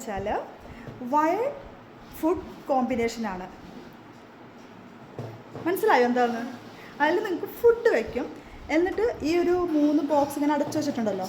വെച്ചാൽ wild food കോമ്പിനേഷനാണ്. മനസ്സിലായോ എന്താന്ന്? അതിൽ നിങ്ങൾക്ക് ഫുഡ് വയ്ക്കും, എന്നിട്ട് ഈ ഒരു 3 ബോക്സ് ഇങ്ങനെ അടച്ചു വെച്ചിട്ടുണ്ടല്ലോ,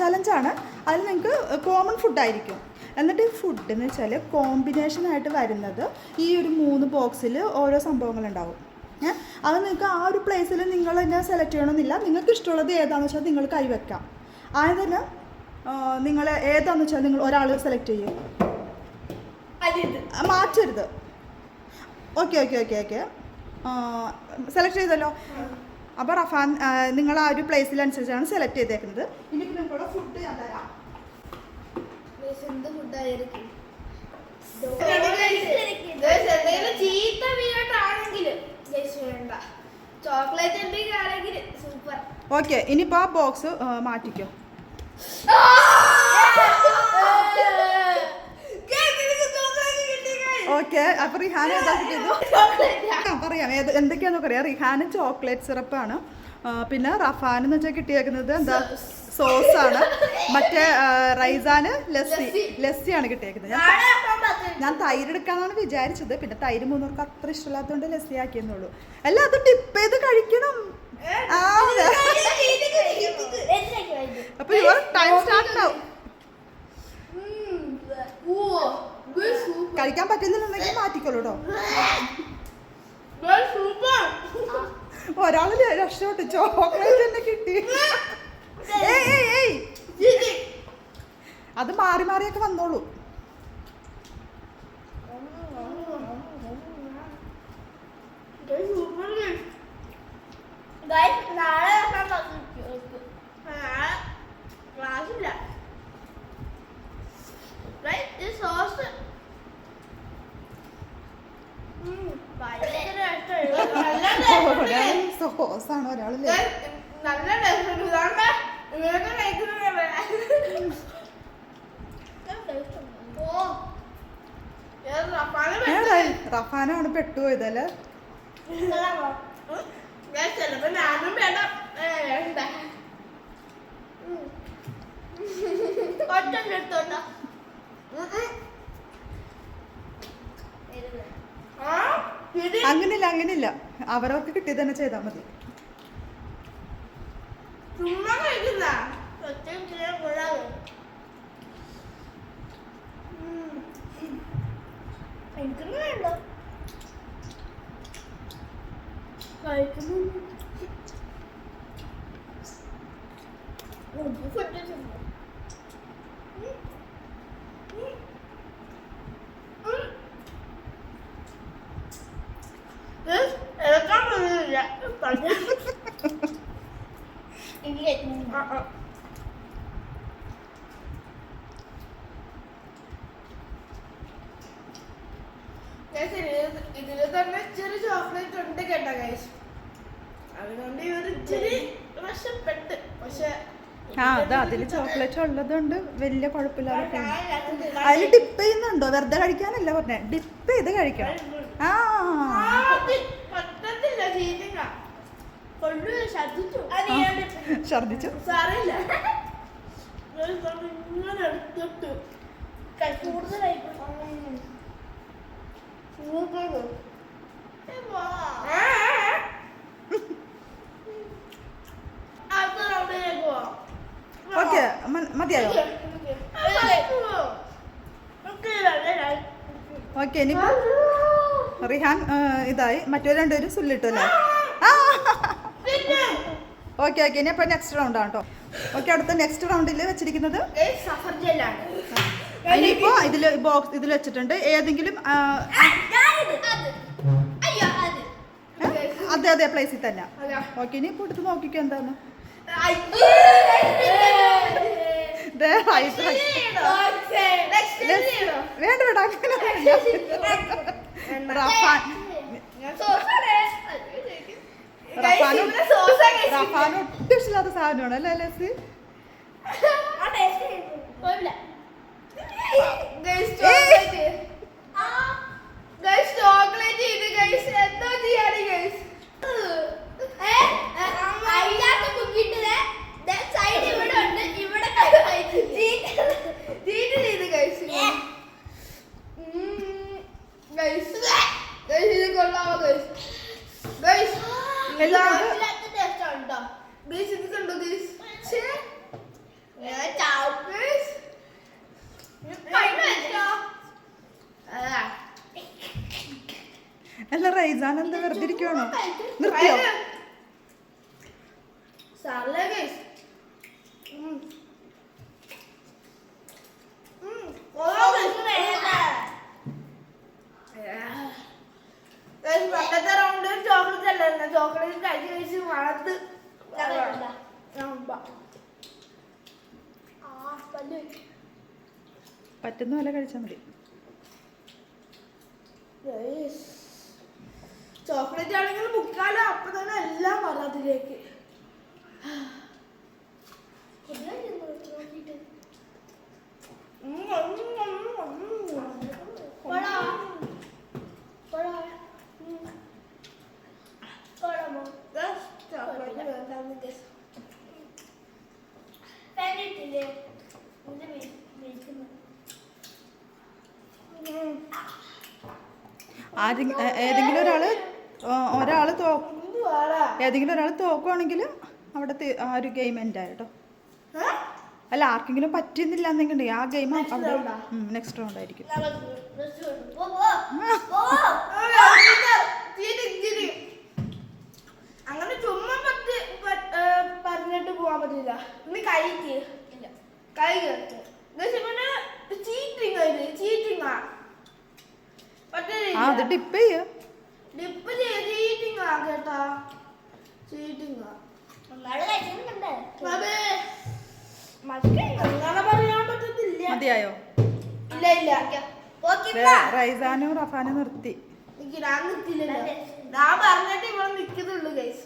ചലഞ്ചാണ്. അതിൽ നിങ്ങൾക്ക് കോമൺ ഫുഡായിരിക്കും. എന്നിട്ട് ഈ ഫുഡ് എന്ന് വെച്ചാൽ കോമ്പിനേഷനായിട്ട് വരുന്നത് ഈ ഒരു 3 ബോക്സിൽ ഓരോ സംഭവങ്ങളുണ്ടാവും. അത് നിങ്ങൾക്ക് ആ ഒരു പ്ലേസിൽ നിങ്ങൾ തന്നെ സെലക്ട് ചെയ്യണമെന്നില്ല. നിങ്ങൾക്ക് ഇഷ്ടമുള്ളത് ഏതാണെന്ന് വെച്ചാൽ നിങ്ങൾ കൈവയ്ക്കാം. ആയതിന് നിങ്ങൾ ഏതാണെന്ന് വെച്ചാൽ നിങ്ങൾ ഒരാൾ സെലക്ട് ചെയ്യും, മാറ്റരുത്. Okay okay okay okay select ചെയ്തല്ലോ. അപ്പോൾ റഫാൻ നിങ്ങൾ ആ ഒരു പ്ലേസിലനുസരിച്ചാണ് സെലക്ട് ചെയ്തേക്കുന്നത്. ഇനി നിങ്ങളുടെ ഫുഡ് ഞാൻ തരാം. ഓക്കെ, ഇനിയിപ്പോൾ ആ ബോക്സ് മാറ്റിക്കോ. ഓക്കെ, അപ്പോൾ റിഹാൻ ഏതാ കിട്ടിയത്? പറയാം എന്തൊക്കെയാണെന്നൊക്കെ അറിയാം. റിഹാന് ചോക്ലേറ്റ് സിറപ്പാണ്, പിന്നെ റഫാൻ എന്ന് വെച്ചാൽ കിട്ടിയേക്കുന്നത് എന്താ സോസാണ്, മറ്റേ റൈസാന് ലസ്സിയാണ് കിട്ടിയേക്കുന്നത്. ഞാൻ തൈര് എടുക്കാന്നാണ് വിചാരിച്ചത്, പിന്നെ തൈര് 3 പേർക്ക് അത്ര ഇഷ്ടമില്ലാത്തതുകൊണ്ട് ലസ്സി ആക്കിയെന്നുള്ളൂ. എല്ലാം അത് ടിപ്പ് ചെയ്ത് കഴിക്കണം. അപ്പൊ യുവർ ടൈം സ്റ്റാർട്ട് ആവും. കഴിക്കാൻ പറ്റുന്നില്ലെന്നെങ്കിൽ മാറ്റിക്കോളൂ കേട്ടോ. ഒരാളില് രക്ഷപ്പെട്ടു, ചോക്ലേറ്റ് തന്നെ കിട്ടി. അത് മാറി മാറിയൊക്കെ വന്നോളൂ. സോസാണ് ഒരാളില്ലേ. റഫാനാണ് പെട്ടുപോയതല്ലേ. അങ്ങനില്ല, അവരവർക്ക് കിട്ടിയത് തന്നെ ചെയ്താൽ മതി. ഇതില് തന്നെ ഇച്ചിരി ചോക്ലേറ്റ് ഉണ്ട് കേട്ടോ ഗൈസ്, അതുകൊണ്ട് ഇവർ ഇച്ചിരി വശപ്പെട്ട്. പക്ഷെ അതില് ചോക്ലേറ്റ് ഉള്ളതുകൊണ്ട് വലിയ കുഴപ്പമില്ലാതെ. അതിൽ ഡിപ്പ് ചെയ്യുന്നുണ്ടോ? വെറുതെ കഴിക്കാനല്ല പറഞ്ഞേ, ഡിപ്പ് ചെയ്ത് കഴിക്കണം. ഛർദിച്ചു. സാറില്ല, ഇങ്ങനെ എടുത്തിട്ട് കൂടുതലായിട്ട് ഓക്കെ, മതിയായോ? ഓക്കെ, ഇനി റിഹാൻ ഇതായി, മറ്റേ 2 പേരും സുല്ലിട്ടല്ലേ. ഓക്കെ ഓക്കെ, ഇനി അപ്പൊ നെക്സ്റ്റ് റൗണ്ട് ആണ് കേട്ടോ. ഓക്കെ, അടുത്ത നെക്സ്റ്റ് റൗണ്ടിൽ വെച്ചിരിക്കുന്നത് ഇനിയിപ്പോ ഇതിൽ വെച്ചിട്ടുണ്ട്. ഏതെങ്കിലും അതെ പ്ലേസിൽ തന്നെ. ഓക്കെ, ഇനി ഇപ്പൊ എടുത്ത് നോക്കിക്കോ എന്താന്ന്. വേണ്ട റഫാൻ ഒട്ടും ഇഷ്ടമില്ലാത്ത സാധനമാണ് അല്ലേ ലസ്സി? ചോക്ലേറ്റ് ചെയ്ത് ഗൈസ് എന്തോ ചെയ്യാണ് ഗൈസ്. സൈഡ് ഇവിടെ ഉണ്ട്, ഇവിടെ ചെയ്ത് ഗൈസ്. ഗൈസ് ഇത് കൊള്ളാമോ ഗൈസ്? ഗൈസ് എല്ലാവർക്കും ടേസ്റ്റ് ആണ് കേട്ടോ. ഗൈസ് ഇത് കണ്ടോ ഗൈസ്? ഛേ ഞാൻ ചാവും ഗൈസ്. അല്ല റൈസാൻ എന്താ വെറുതെ ഇരിക്കുവാണോ? നിർത്തിയോ? സാറല്ലേ ഗൈസ്? പണ്ടത്തെ റൗണ്ട് ചോക്ലേറ്റ് അല്ലായിരുന്നു. ചോക്ലേറ്റ് കഴിച്ച് കഴിച്ച് വളർത്ത് പറ്റുന്ന പോലെ കഴിച്ചാൽ മതി. ചോക്ലേറ്റ് ആണെങ്കിൽ മുക്കാലോ അപ്പൊ തന്നെ എല്ലാം വരാതിലേക്ക്. ഏതെങ്കിലും ഒരാൾ തോക്കുവാണെങ്കിൽ അവിടെ ആ ഒരു ഗെയിം എൻ്റെ കേട്ടോ. അല്ല ആർക്കെങ്കിലും പറ്റുന്നില്ല എന്നുണ്ടെങ്കിൽ ആ ഗെയിം അവിടെ നെക്സ്റ്റ് റൗണ്ട് ആയിരിക്കും. അങ്ങനെ ചുമ്മാ പറഞ്ഞിട്ട് പോവാൻ പറ്റില്ല. ഇന്ന് കൈക്ക് കൈ ചീറ്റിങ്ങാ അത് ഡിപ്പ് ചെയ്യ ഡിപ്പ് ചീറ്റിങ്ങാ കേട്ടാ. ചീറ്റിങ്ങാ അങ്ങനെ പറയാൻ പറ്റത്തില്ല. മതിയായോ? ഇല്ല ഇല്ല റൈസാനും റഫാനും നിർത്തി. ഞാൻ നിൽക്കില്ലല്ലോ. ഞാൻ പറഞ്ഞിട്ട് ഇവിടെ നിൽക്കുന്നുള്ളൂ ഗൈസ്.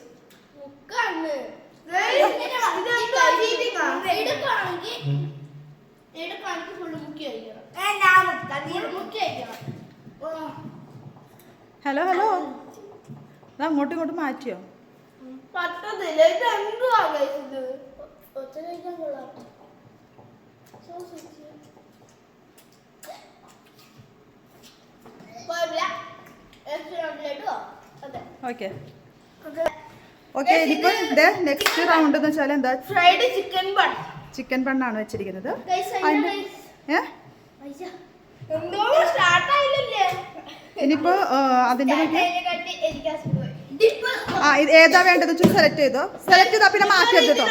മുക്കാണ് ഹലോ ഹലോ ഇത് അങ്ങോട്ടും ഇങ്ങോട്ടും മാറ്റിയോ? പറ്റത്തില്ല. ഇത് എന്തുവാ ഗൈസ്? ഇത് ഒറ്റ കഴിക്കാൻ കൊള്ളാം. ഓക്കെ ഓക്കെ ഇനിയിപ്പോ നെക്സ്റ്റ് റൗണ്ട് എന്ന് വെച്ചാൽ എന്താ? Fried chicken bun. ചിക്കൻ ബണ്ണാണ് വെച്ചിരിക്കുന്നത്. ഇനിയിപ്പോ അതിന്റെ ഏതാ വേണ്ടത് സെലക്ട് ചെയ്തോ. സെലക്ട് ചെയ്താ പിന്നെ മാറ്റി എടുത്തോ.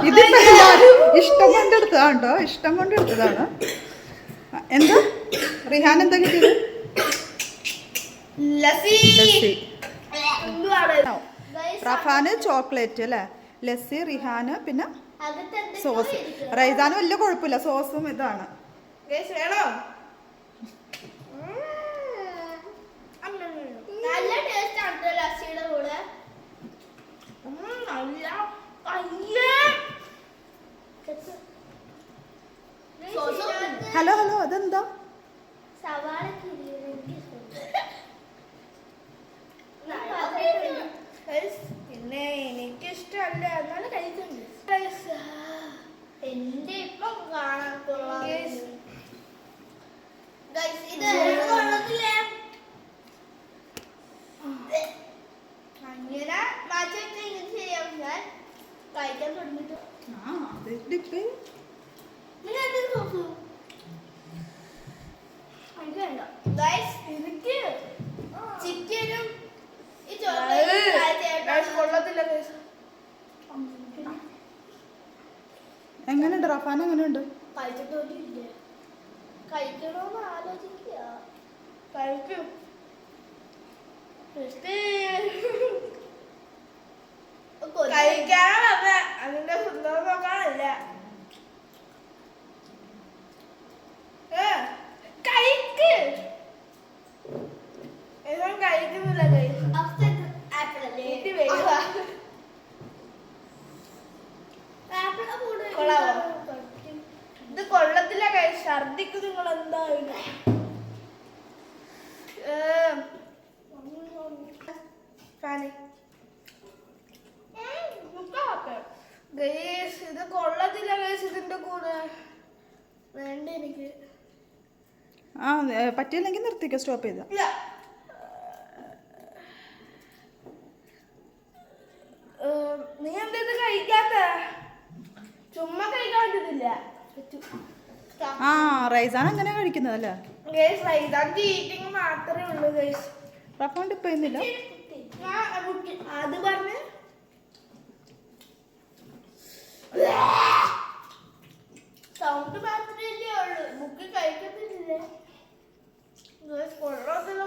ഇതിപ്പോ എല്ലാരും ഇഷ്ടം കൊണ്ടെടുത്തതാണ് കേട്ടോ. ഇഷ്ടം കൊണ്ടെടുത്തതാണ്. എന്താ റിഹാൻ എന്താ കിട്ടിയത്? ലസ്സി. റഫാന് ചോക്ലേറ്റ് അല്ലേ? ലസ്സി റിഹാന് പിന്നെ സോസ്. റൈസാന് വലിയ കുഴപ്പമില്ല. സോസും ഇതാണ്. നല്ല ടേസ്റ്റ് ആണ് ലസ്സിയുടെ കൂടെ. ഹലോ ഹലോ അതെന്താ? പിന്നെ എനിക്കിഷ്ടമല്ല എന്നാലും കഴിക്കുന്നുണ്ട്. എന്റെ ഇപ്പം കാണാൻ അങ്ങനെ മാറ്റി വെച്ച ഇങ്ങനെ ചെയ്യാം. ഞാൻ കഴിക്കാൻ തുടങ്ങിട്ട് എനിക്ക് ചിക്കനും ഈ കൊള്ളത്തില്ല. എങ്ങനെയുണ്ട് റഫാൻ? എങ്ങനെയുണ്ട്? കഴിച്ചിട്ടില്ല. കഴിക്കണോന്ന് ആലോചിക്കുക. കഴിക്കും. കഴിക്കാനല്ല അതിന്റെ സുന്ദരം നോക്കാനല്ല. കഴിക്ക് എല്ലാം കഴിക്കുന്നില്ല. ഇത് കൊള്ളത്തില്ല. ഛർദിക്ക് നിങ്ങൾ എന്തായാലും. ഫാനി ഗൈസ് ഇത് കൊള്ളത്തില്ല ഗൈസ് ഇതിന്റെ കൂടെ വേണ്ട എനിക്ക്. ആ പറ്റിയില്ലെങ്കിൽ നിർത്തിക്കോ, സ്റ്റോപ്പ് ചെയ്ത. ഇല്ല നീ എന്താ ഇത് കഴിക്കാത്ത? ചുമ്മാ കഴിക്കാൻ പറ്റത്തില്ല. ആ റൈസാൻ അങ്ങനെ കഴിക്കുന്നതല്ലേ. ഗൈസ് റൈസാന്റെ ഈറ്റിംഗ് മാത്രമേ ഉള്ളൂ ഗൈസ്. റഫോൺ ടിപ്പ് ചെയ്യുന്നില്ല. അത് പറഞ്ഞ് സൗണ്ട് മാത്രമേ ഉള്ളൂ, ബുക്ക് കഴിക്കത്തില്ലേ. കൊള്ളത്തില്ല.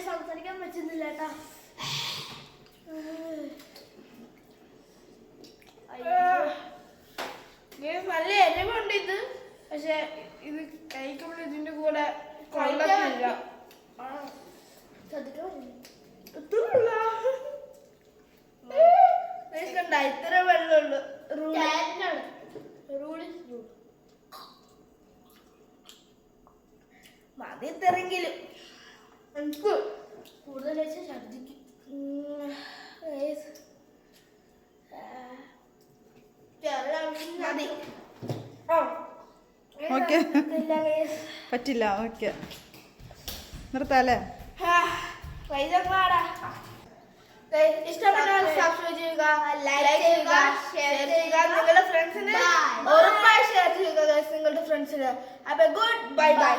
സംസാരിക്കാൻ പറ്റുന്നില്ല കേട്ടാ. നല്ല എരിവുണ്ട് ഇത്, പക്ഷെ ഇത് കഴിക്കുമ്പോൾ ഇതിന്റെ കൂടെ കൊള്ളത്തില്ല. ഇത്ര വെള്ളമുള്ളു. മതി ഇത്രയെങ്കിലും. എനിക്ക് കൂടുതൽ വെച്ച് ഛർദിക്കും. മതി. ഓക്കെ പറ്റില്ല. ഓക്കെ നിർത്താല്ലേ. ഇഷ്ടപ്പെട്ടാൽ സബ്സ്ക്രൈബ് ചെയ്യുക, ലൈക്ക് ചെയ്യുക, ഷെയർ ചെയ്യുക. നിങ്ങളുടെ ഫ്രണ്ട്സിന് ഉറപ്പായി ഷെയർ ചെയ്യുക നിങ്ങളുടെ ഫ്രണ്ട്സിന്. അപ്പൊ ഗുഡ് ബൈ ബൈ.